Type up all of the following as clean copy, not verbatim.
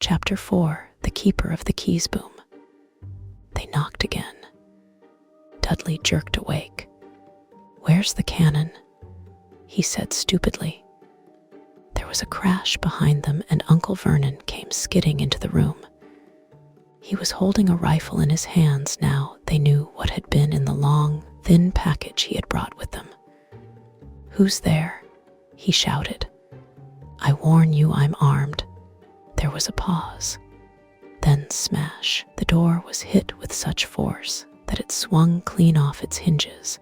Chapter 4: The Keeper of the Keys Boom. They knocked again. Dudley jerked awake. "Where's the cannon?" he said stupidly. There was a crash behind them, and Uncle Vernon came skidding into the room. He was holding a rifle in his hands now. They knew what had been in the long, thin package he had brought with them. "Who's there?" he shouted. "I warn you, I'm armed." There was a pause. Then smash. The door was hit with such force that it swung clean off its hinges,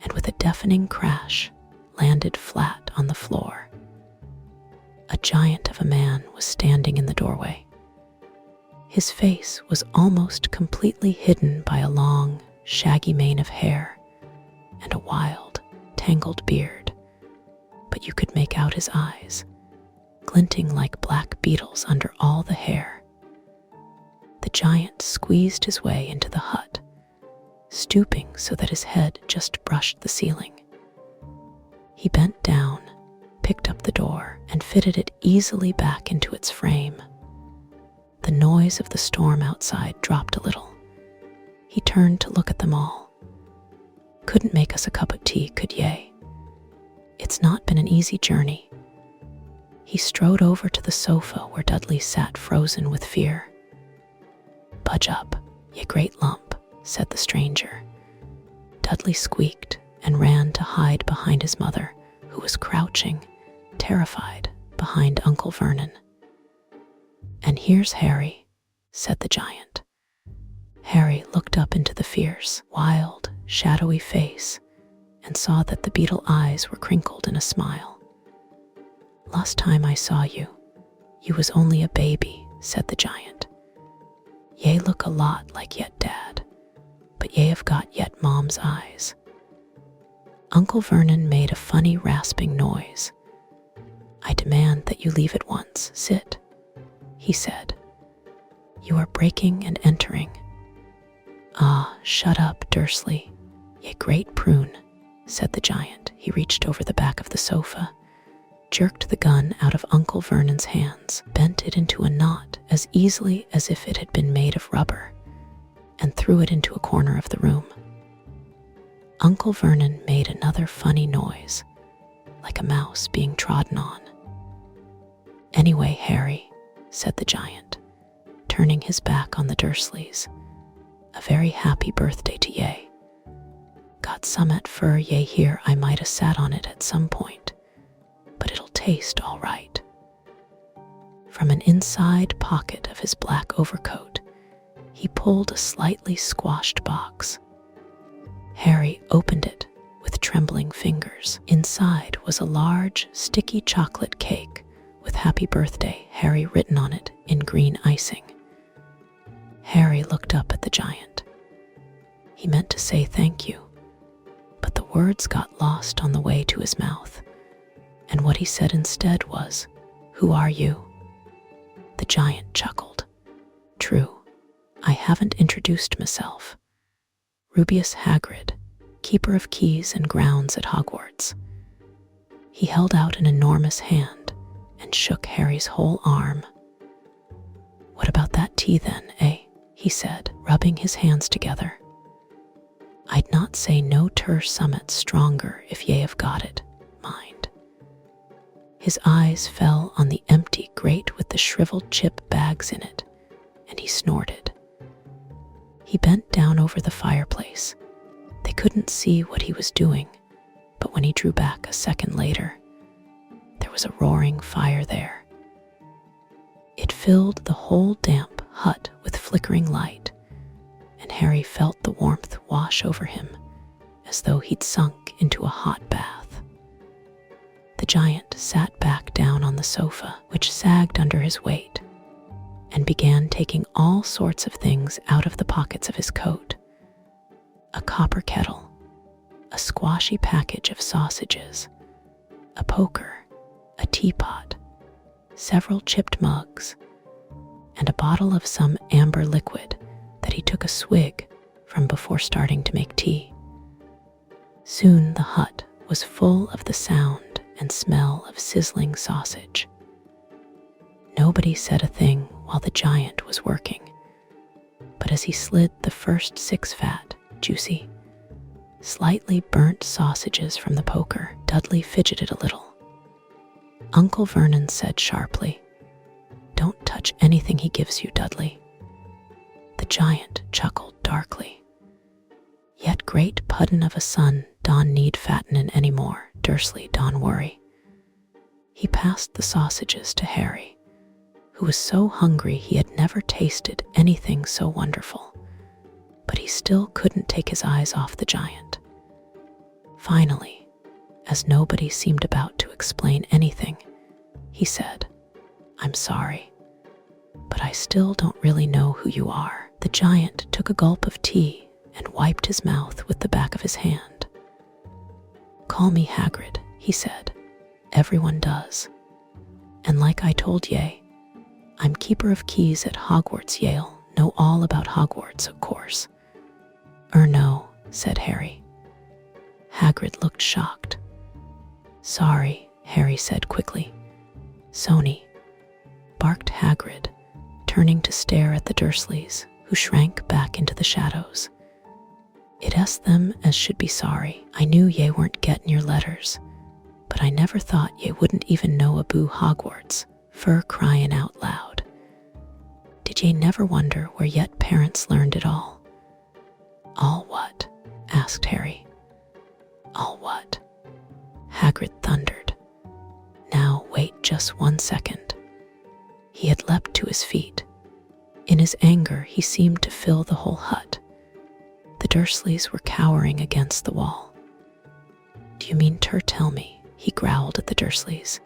and with a deafening crash, landed flat on the floor. A giant of a man was standing in the doorway. His face was almost completely hidden by a long, shaggy mane of hair and a wild, tangled beard, but you could make out his eyes, glinting like black beetles under all the hair. The giant squeezed his way into the hut, stooping so that his head just brushed the ceiling. He bent down, picked up the door, and fitted it easily back into its frame. The noise of the storm outside dropped a little. He turned to look at them all. "Couldn't make us a cup of tea, could ye? It's not been an easy journey." He strode over to the sofa where Dudley sat frozen with fear. "Budge up, ye great lump," said the stranger. Dudley squeaked and ran to hide behind his mother, who was crouching, terrified, behind Uncle Vernon. "And here's Harry," said the giant. Harry looked up into the fierce, wild, shadowy face and saw that the beetle eyes were crinkled in a smile. "Last time I saw you, you was only a baby," said the giant. "Ye look a lot like yet Dad, but ye have got yet Mom's eyes." Uncle Vernon made a funny rasping noise. "I demand that you leave at once. Sit," he said. "You are breaking and entering." "Ah, shut up, Dursley, ye great prune," said the giant. He reached over the back of the sofa, jerked the gun out of Uncle Vernon's hands, bent it into a knot as easily as if it had been made of rubber, and threw it into a corner of the room. Uncle Vernon made another funny noise, like a mouse being trodden on. "Anyway, Harry," said the giant, turning his back on the Dursleys, "a very happy birthday to ye. Got summat fur ye here. I might 'a' sat on it at some point, but it'll taste all right." From an inside pocket of his black overcoat, he pulled a slightly squashed box. Harry opened it with trembling fingers. Inside was a large, sticky chocolate cake with "Happy Birthday, Harry" written on it in green icing. Harry looked up at the giant. He meant to say thank you, but the words got lost on the way to his mouth, and what he said instead was, "Who are you?" The giant chuckled. "True, I haven't introduced myself. Rubeus Hagrid, keeper of keys and grounds at Hogwarts." He held out an enormous hand and shook Harry's whole arm. "What about that tea then, eh?" he said, rubbing his hands together. "I'd not say no ter summit stronger if ye have got it, mind." His eyes fell on the empty grate with the shriveled chip bags in it, and he snorted. He bent down over the fireplace. They couldn't see what he was doing, but when he drew back a second later, there was a roaring fire there. It filled the whole damp hut with flickering light, and Harry felt the warmth wash over him as though he'd sunk into a hot bath. The giant sat back down on the sofa, which sagged under his weight, and began taking all sorts of things out of the pockets of his coat. A copper kettle, a squashy package of sausages, a poker, a teapot, several chipped mugs, and a bottle of some amber liquid that he took a swig from before starting to make tea. Soon the hut was full of the sound and smell of sizzling sausage. Nobody said a thing while the giant was working, but as he slid the first 6 fat, juicy, slightly burnt sausages from the poker, Dudley fidgeted a little. Uncle Vernon said sharply, "Don't touch anything he gives you, Dudley." The giant chuckled darkly. "Yet great puddin' of a son don need fattenin' any more, Dursley don worry." He passed the sausages to Harry, who was so hungry he had never tasted anything so wonderful, but he still couldn't take his eyes off the giant. Finally, as nobody seemed about to explain anything, he said, "I'm sorry, but I still don't really know who you are." The giant took a gulp of tea and wiped his mouth with the back of his hand. "Call me Hagrid," he said. "Everyone does. And like I told ye, I'm keeper of keys at Hogwarts. Yale know all about Hogwarts, of course." No," said Harry. Hagrid looked shocked. "Sorry," Harry said quickly. "Sony," barked Hagrid, turning to stare at the Dursleys, who shrank back into the shadows. "It's them as should be sorry. I knew ye weren't gettin' your letters, but I never thought ye wouldn't even know a boo Hogwarts, for cryin' out loud. Did ye never wonder where yet parents learned it all?" "All what?" asked Harry. "All what?" Hagrid thundered. "Now wait just 1 second." He had leapt to his feet. In his anger, he seemed to fill the whole hut. The Dursleys were cowering against the wall. "Do you mean to tell me," he growled at the Dursleys,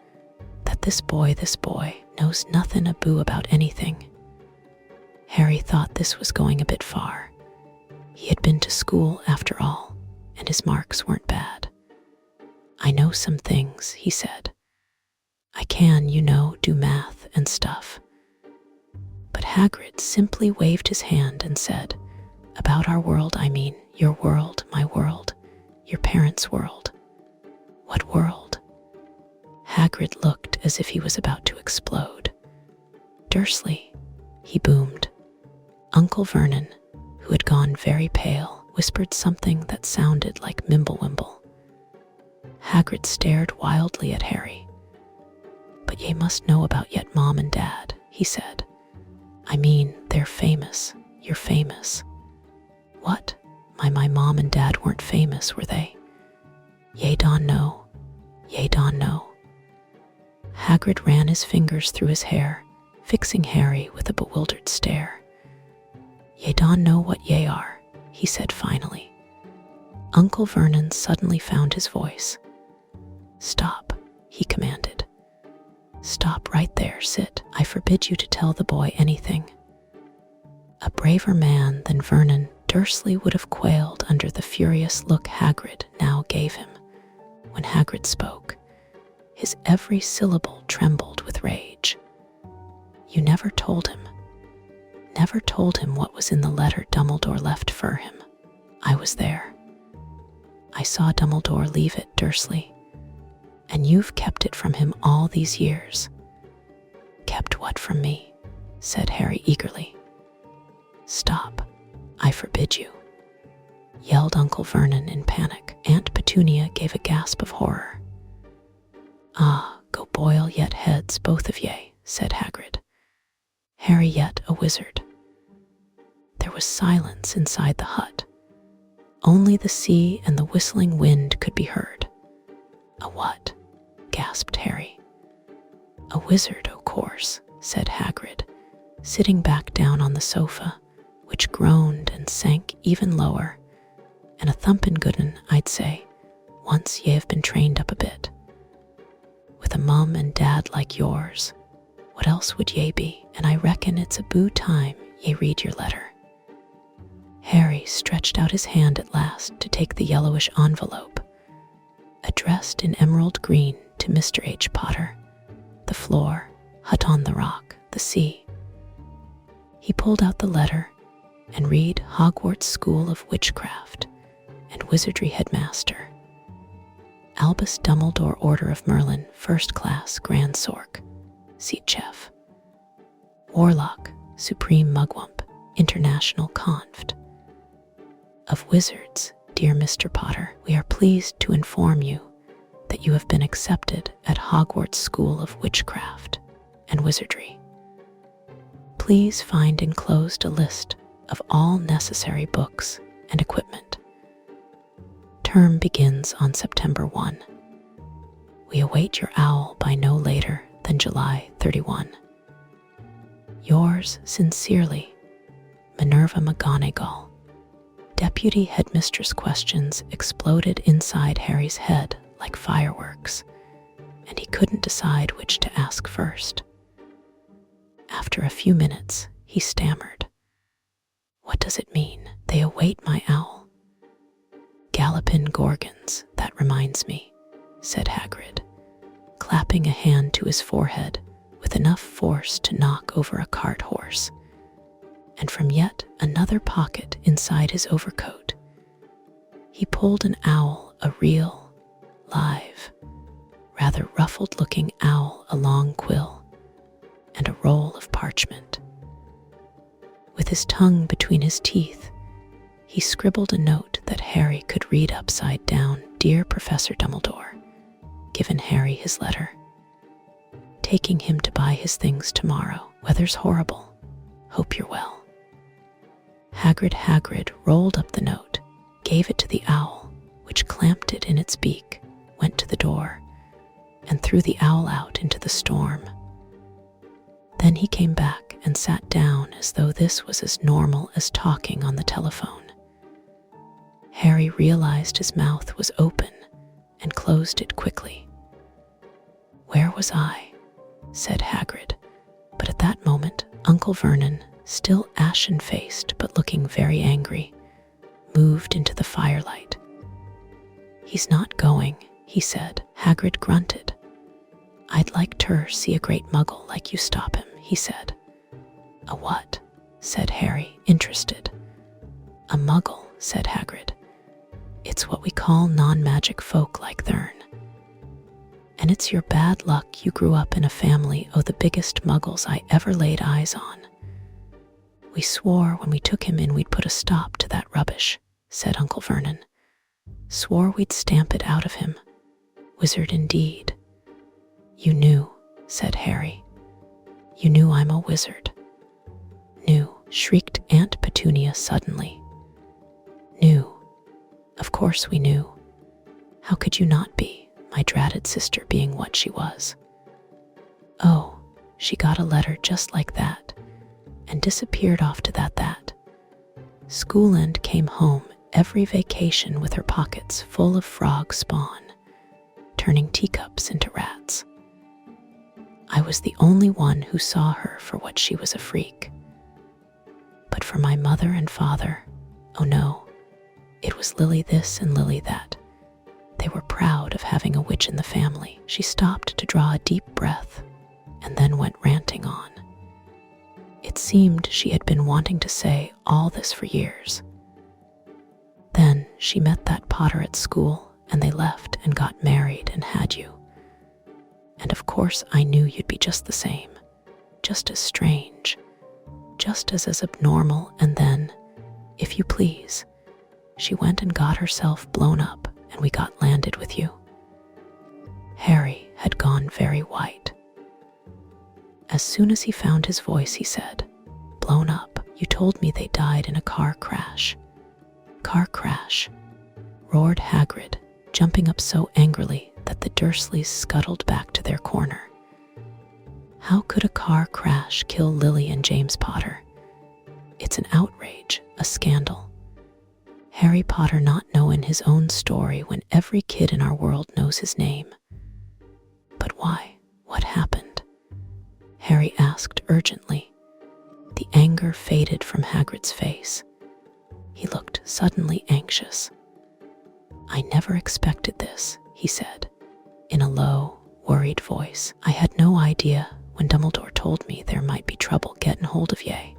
"that this boy knows nothin' a boo about anything?" Harry thought this was going a bit far. He had been to school after all, and his marks weren't bad. "I know some things," he said. "I can, do math and stuff." But Hagrid simply waved his hand and said, "About our world, I mean your world, my world, your parents' world." "What world?" Hagrid looked as if he was about to explode. "Dursley," he boomed. Uncle Vernon, who had gone very pale, whispered something that sounded like Mimblewimble. Hagrid stared wildly at Harry. "But ye must know about yet Mom and Dad," he said. "I mean, they're famous. You're famous." "What? My Mom and Dad weren't famous, were they?" "Ye don know. Ye don know." Hagrid ran his fingers through his hair, fixing Harry with a bewildered stare. "Ye don know what ye are," he said finally. Uncle Vernon suddenly found his voice. "Stop," he commanded. "Stop right there, sit. I forbid you to tell the boy anything." A braver man than Vernon Dursley would have quailed under the furious look Hagrid now gave him. When Hagrid spoke, his every syllable trembled with rage. "You never told him what was in the letter Dumbledore left for him. I was there. I saw Dumbledore leave it, Dursley. And you've kept it from him all these years." "Kept what from me?" said Harry eagerly. "Stop. I forbid you," yelled Uncle Vernon in panic. Aunt Petunia gave a gasp of horror. "Ah, go boil yet heads, both of ye," said Hagrid. "Harry yet a wizard." There was silence inside the hut. Only the sea and the whistling wind could be heard. "A what?" gasped Harry. "A wizard, o' course," said Hagrid, sitting back down on the sofa, which groaned and sank even lower. "And a thumpin' good un, I'd say, once ye have been trained up a bit. With a mum and dad like yours, what else would ye be? And I reckon it's a boo time ye read your letter." Harry stretched out his hand at last to take the yellowish envelope, addressed in emerald green to Mr. H. Potter, the floor, hut on the rock, the sea. He pulled out the letter and read Hogwarts School of Witchcraft and Wizardry Headmaster, Albus Dumbledore Order of Merlin, First Class, Grand Sorc, Seat Chef. Warlock, Supreme Mugwump, International Conft. Of Wizards, dear Mr. Potter, we are pleased to inform you that you have been accepted at Hogwarts School of Witchcraft and Wizardry. Please find enclosed a list of all necessary books and equipment. Term begins on September 1. We await your owl by no later than July 31. Yours sincerely, Minerva McGonagall. Deputy Headmistress questions exploded inside Harry's head like fireworks, and he couldn't decide which to ask first. After a few minutes, he stammered. What does it mean? They await my owl. Gallopin Gorgons, that reminds me, said Hagrid, clapping a hand to his forehead with enough force to knock over a cart horse. And from yet another pocket inside his overcoat, he pulled an owl, a real, live, rather ruffled-looking owl, a long quill, and a roll of parchment. With his tongue between his teeth, he scribbled a note that Harry could read upside down. Dear Professor Dumbledore, given Harry his letter. Taking him to buy his things tomorrow. Weather's horrible. Hope you're well. Hagrid rolled up the note, gave it to the owl, which clamped it in its beak, went to the door, and threw the owl out into the storm. Then he came back and sat down as though this was as normal as talking on the telephone. Harry realized his mouth was open and closed it quickly. Where was I? Said Hagrid, but at that moment Uncle Vernon, still ashen-faced but looking very angry, moved into the firelight. He's not going, he said. Hagrid grunted. I'd like to see a great muggle like you stop him, he said. A what? Said Harry, interested. A muggle, said Hagrid. It's what we call non-magic folk like Thurn. And it's your bad luck you grew up in a family o' the biggest muggles I ever laid eyes on. We swore when we took him in we'd put a stop to that rubbish, said Uncle Vernon. Swore we'd stamp it out of him. Wizard indeed. You knew, said Harry. You knew I'm a wizard. Knew, shrieked Aunt Petunia suddenly. Knew. Of course we knew. How could you not be, my dratted sister being what she was? Oh, she got a letter just like that, and disappeared off to that. School end came home every vacation with her pockets full of frog spawn, turning teacups into rats. I was the only one who saw her for what she was, a freak. But for my mother and father, oh no, it was Lily this and Lily that. They were proud of having a witch in the family. She stopped to draw a deep breath and then went ranting on. It seemed she had been wanting to say all this for years. Then she met that Potter at school, and they left and got married and had you. And of course I knew you'd be just the same, just as strange, just as abnormal, and then, if you please, she went and got herself blown up, and we got landed with you. Harry had gone very white. As soon as he found his voice, he said, Blown up? You told me they died in a car crash. Car crash, roared Hagrid, jumping up so angrily that the Dursleys scuttled back to their corner. How could a car crash kill Lily and James Potter? It's an outrage, a scandal. Harry Potter not knowing his own story when every kid in our world knows his name. But why? What happened? Harry asked urgently. The anger faded from Hagrid's face. He looked suddenly anxious. I never expected this, he said, in a low, worried voice. I had no idea when Dumbledore told me there might be trouble getting hold of ye,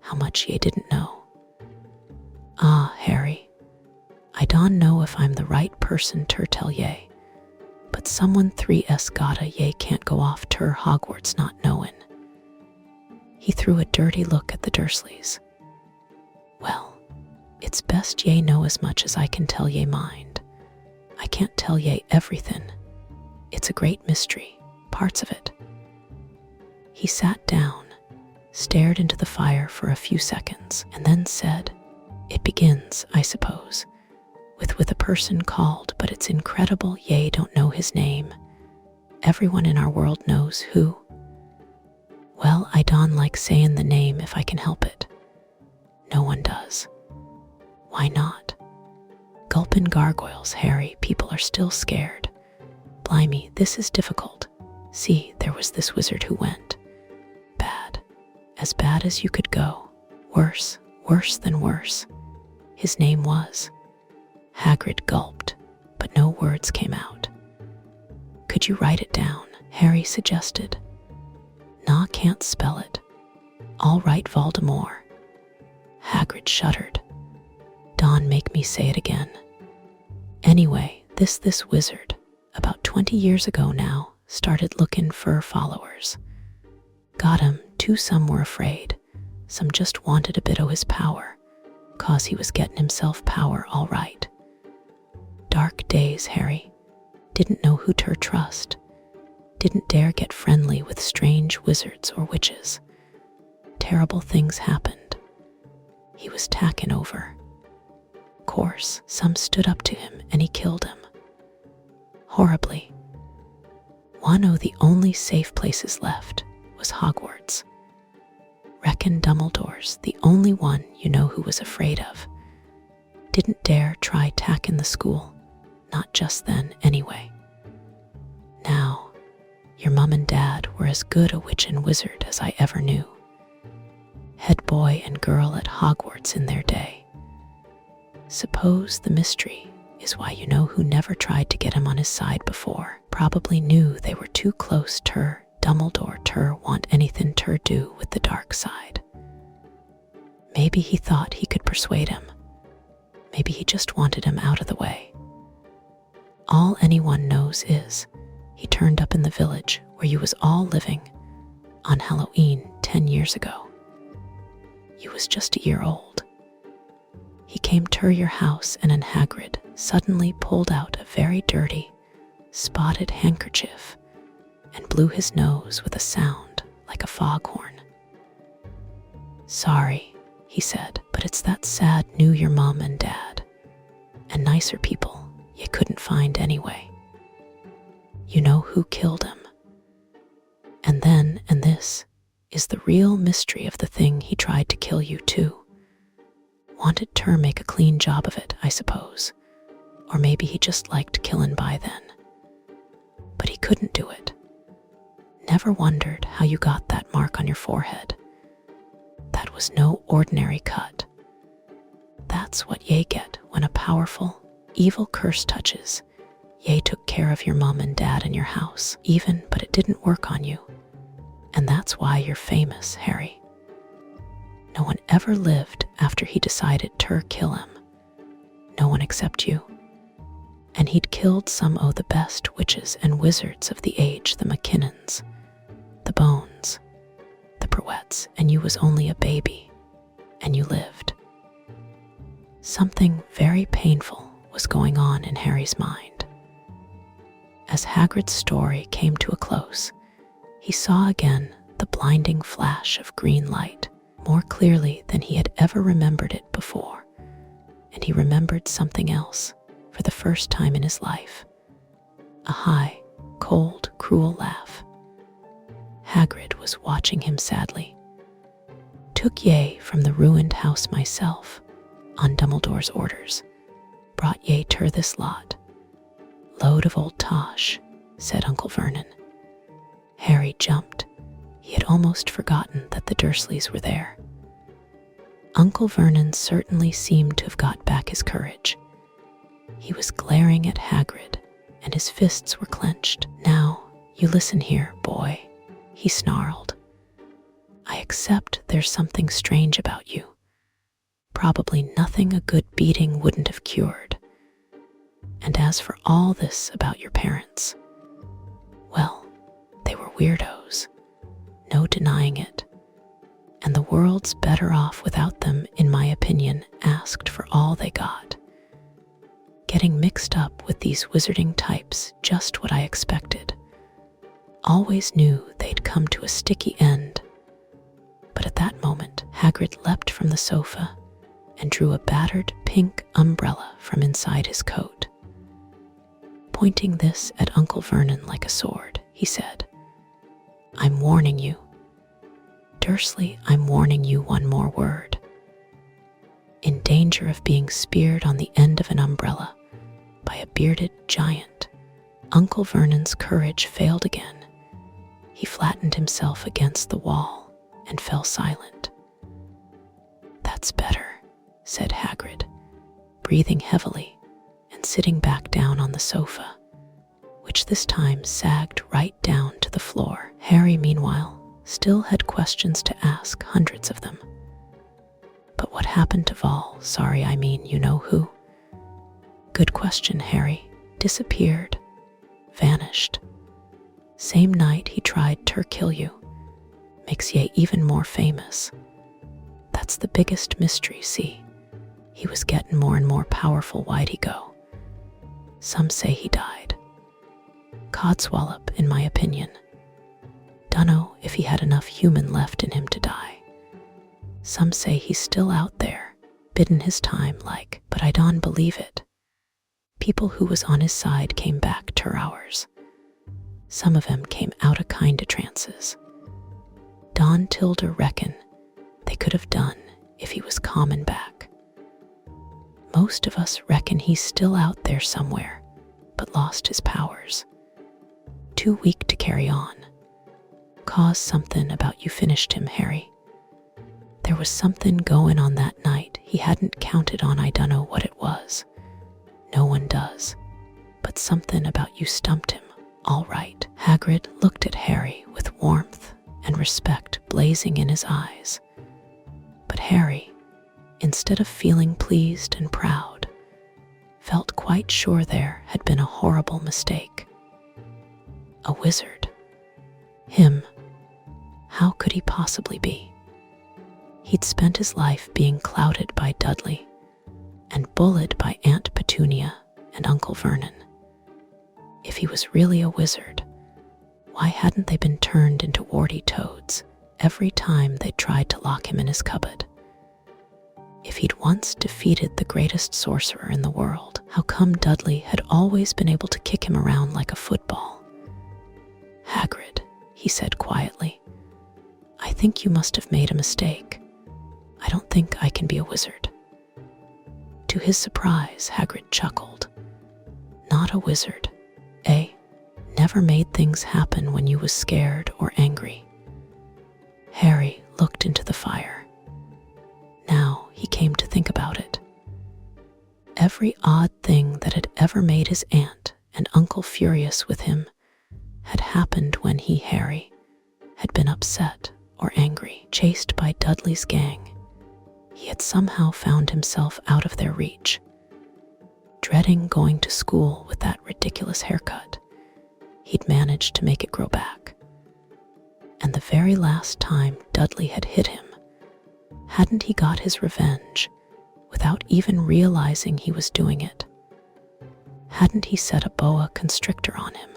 how much ye didn't know. Ah, Harry, I don't know if I'm the right person ter tell ye, but someone 3S gotta ye can't go off ter Hogwarts not knowin'. He threw a dirty look at the Dursleys. Well, it's best ye know as much as I can tell ye mind. I can't tell ye everything. It's a great mystery, parts of it. He sat down, stared into the fire for a few seconds, and then said, "It begins, I suppose, with a person called, but it's incredible ye don't know his name. Everyone in our world knows who. Well, I don't like saying the name if I can help it. No one does. Why not? Gulpin' gargoyles, Harry, people are still scared. Blimey, this is difficult. See, there was this wizard who went. Bad. As bad as you could go. Worse than worse. His name was..." Hagrid gulped, but no words came out. "Could you write it down?" Harry suggested. "Nah, can't spell it. All right, Voldemort." Hagrid shuddered. "Don't make me say it again. Anyway, this wizard, about 20 years ago now, started looking for followers. Got 'em, too. Some were afraid. Some just wanted a bit o' his power, 'cause he was getting himself power all right. Dark days, Harry. Didn't know who to trust. Didn't dare get friendly with strange wizards or witches. Terrible things happened. He was taken over. Course, some stood up to him and he killed him. Horribly. One o' the only safe places left was Hogwarts. Reckon Dumbledore's the only one you know who was afraid of. Didn't dare try tacking the school, not just then anyway. Now, your mum and dad were as good a witch and wizard as I ever knew. Head boy and girl at Hogwarts in their day. Suppose the mystery is why you know who never tried to get him on his side before. Probably knew they were too close to Dumbledore to want anything to do with the dark side. Maybe he thought he could persuade him. Maybe he just wanted him out of the way. All anyone knows is he turned up in the village where you was all living on Halloween 10 years ago. You was just a year old. He came to your house and then Hagrid suddenly pulled out a very dirty, spotted handkerchief and blew his nose with a sound like a foghorn. "Sorry," he said, "but it's that sad knew your mom and dad, and nicer people you couldn't find anyway. You know who killed him. And this is the real mystery of the thing he tried to kill you too. Wanted to make a clean job of it, I suppose. Or maybe he just liked killing by then. But he couldn't do it. Never wondered how you got that mark on your forehead. That was no ordinary cut. That's what ye get when a powerful, evil curse touches. Ye took care of your mom and dad and your house, but it didn't work on you. And that's why you're famous, Harry. No one ever lived after he decided to kill him. No one except you. And he'd killed some o' the best witches and wizards of the age, the McKinnons, the Bones, the Prouettes, and you was only a baby, and you lived. Something very painful was going on in Harry's mind. As Hagrid's story came to a close, he saw again the blinding flash of green light, more clearly than he had ever remembered it before, and he remembered something else for the first time in his life. A high, cold, cruel laugh. Hagrid was watching him sadly. "Took ye from the ruined house myself, on Dumbledore's orders. Brought ye ter this lot. Load of old tosh," said Uncle Vernon. Harry jumped. He had almost forgotten that the Dursleys were there. Uncle Vernon certainly seemed to have got back his courage. He was glaring at Hagrid, and his fists were clenched. "Now, you listen here, boy," he snarled. "I accept there's something strange about you. Probably nothing a good beating wouldn't have cured. And as for all this about your parents, well, they were weirdos. No denying it. and the world's better off without them, in my opinion, asked for all they got. Getting mixed up with these wizarding types, just what I expected. Always knew they'd come to a sticky end. But at that moment, Hagrid leapt from the sofa and drew a battered pink umbrella from inside his coat. Pointing this at Uncle Vernon like a sword, he said, "I'm warning you. Dursley, I'm warning you one more word. In danger of being speared on the end of an umbrella by a bearded giant." Uncle Vernon's courage failed again. He flattened himself against the wall and fell silent. "That's better," said Hagrid, breathing heavily and sitting back down on the sofa, which this time sagged right down to the floor. Harry, meanwhile, still had questions to ask, hundreds of them. But what happened to Vol? Sorry, I mean, you know who? Good question, Harry. Disappeared. Vanished. Same night he tried to kill you. Makes ye even more famous. That's the biggest mystery, see? He was getting more and more powerful. Why'd he go? Some say he died. Codswallop, in my opinion. Dunno if he had enough human left in him to die. Some say he's still out there, bidden his time like, but I don't believe it. People who was on his side came back to ours. Some of 'em came out of kinda trances. Don Tilda reckon they could have done if he was common back. Most of us reckon he's still out there somewhere, but lost his powers. Too weak to carry on. Cause something about you finished him, Harry. There was something going on that night he hadn't counted on. I dunno what it was. No one does. But something about you stumped him, all right. Hagrid looked at Harry with warmth and respect blazing in his eyes. But Harry, instead of feeling pleased and proud, felt quite sure there had been a horrible mistake. A wizard. Him. How could he possibly be? He'd spent his life being clouded by Dudley and bullied by Aunt Petunia and Uncle Vernon. If he was really a wizard, why hadn't they been turned into warty toads every time they tried to lock him in his cupboard? If he'd once defeated the greatest sorcerer in the world, how come Dudley had always been able to kick him around like a football? Hagrid, he said quietly, I think you must have made a mistake. I don't think I can be a wizard. To his surprise, Hagrid chuckled. Not a wizard, eh? Never made things happen when you was scared or angry. Harry looked into the fire. Now he came to think about it. Every odd thing that had ever made his aunt and uncle furious with him had happened when he, Harry, had been upset or angry, chased by Dudley's gang. He had somehow found himself out of their reach, dreading going to school with that ridiculous haircut. He'd managed to make it grow back. And the very last time Dudley had hit him, hadn't he got his revenge without even realizing he was doing it? Hadn't he set a boa constrictor on him?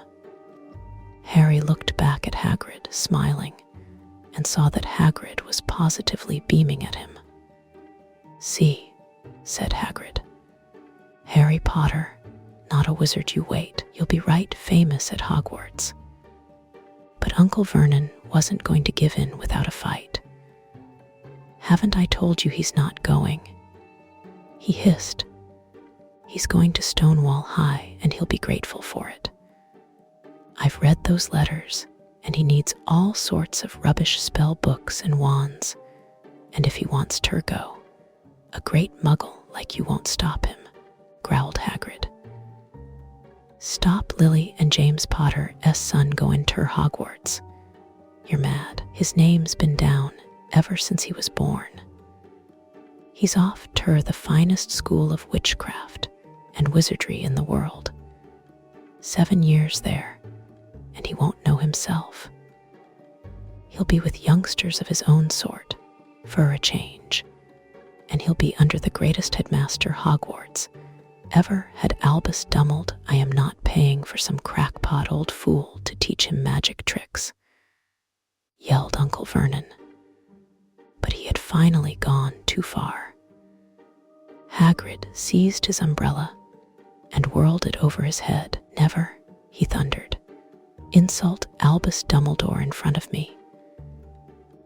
Harry looked back at Hagrid, smiling, and saw that Hagrid was positively beaming at him. See, said Hagrid. Harry Potter, not a wizard, you wait. You'll be right famous at Hogwarts. But Uncle Vernon wasn't going to give in without a fight. Haven't I told you he's not going? He hissed. He's going to Stonewall High, and he'll be grateful for it. I've read those letters, and he needs all sorts of rubbish spell books and wands. And if he wants to go, a great muggle like you won't stop him, growled Hagrid. Stop Lily and James Potter's son going to Hogwarts. You're mad. His name's been down ever since he was born. He's off to the finest school of witchcraft and wizardry in the world. 7 years there, and he won't know himself. He'll be with youngsters of his own sort, for a change, and he'll be under the greatest headmaster Hogwarts ever had Albus Dumbledore. I am not paying for some crackpot old fool to teach him magic tricks, yelled Uncle Vernon. But he had finally gone too far. Hagrid seized his umbrella and whirled it over his head. Never, he thundered, insult Albus Dumbledore in front of me.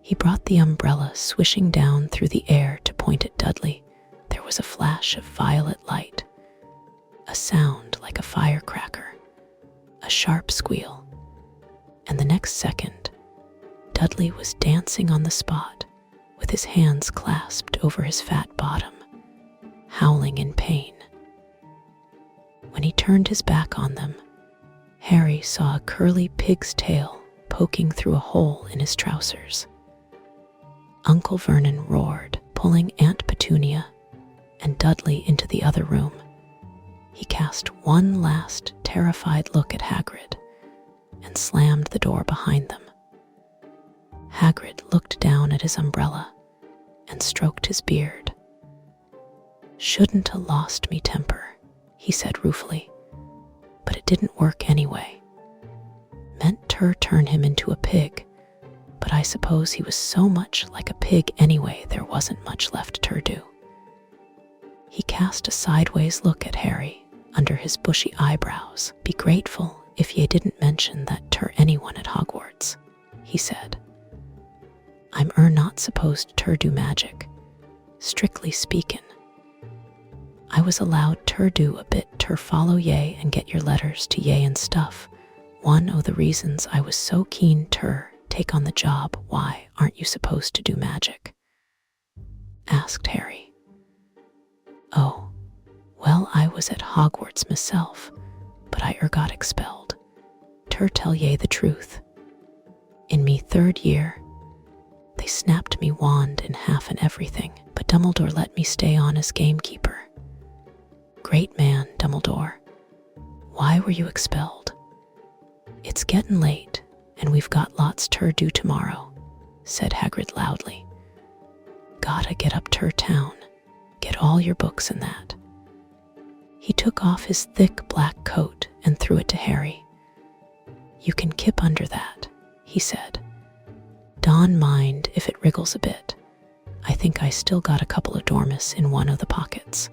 He brought the umbrella swishing down through the air to point at Dudley. There was a flash of violet light, a sound like a firecracker, a sharp squeal, and the next second, Dudley was dancing on the spot with his hands clasped over his fat bottom, howling in pain. When he turned his back on them, Harry saw a curly pig's tail poking through a hole in his trousers. Uncle Vernon roared, pulling Aunt Petunia and Dudley into the other room. He cast one last terrified look at Hagrid and slammed the door behind them. Hagrid looked down at his umbrella and stroked his beard. "Shouldn't have lost me temper," he said ruefully, "but it didn't work anyway. Meant to turn him into a pig, but I suppose he was so much like a pig anyway there wasn't much left to do." He cast a sideways look at Harry under his bushy eyebrows. "Be grateful if ye didn't mention that to anyone at Hogwarts," he said. "I'm not supposed to do magic, strictly speakin'. I was allowed to do a bit to follow ye and get your letters to ye and stuff. One o' the reasons I was so keen to take on the job. Why aren't you supposed to do magic?" asked Harry. "Oh, well, I was at Hogwarts myself, but I got expelled. To tell ye the truth, in me 3rd year, they snapped me wand in half and everything, but Dumbledore let me stay on as gamekeeper. Great man, Dumbledore. Why were you expelled?" "It's getting late, and we've got lots to do tomorrow," said Hagrid loudly. "Gotta get up to town, get all your books and that." He took off his thick black coat and threw it to Harry. "You can kip under that," he said. "Don't mind if it wriggles a bit. I think I still got a couple of dormice in one of the pockets."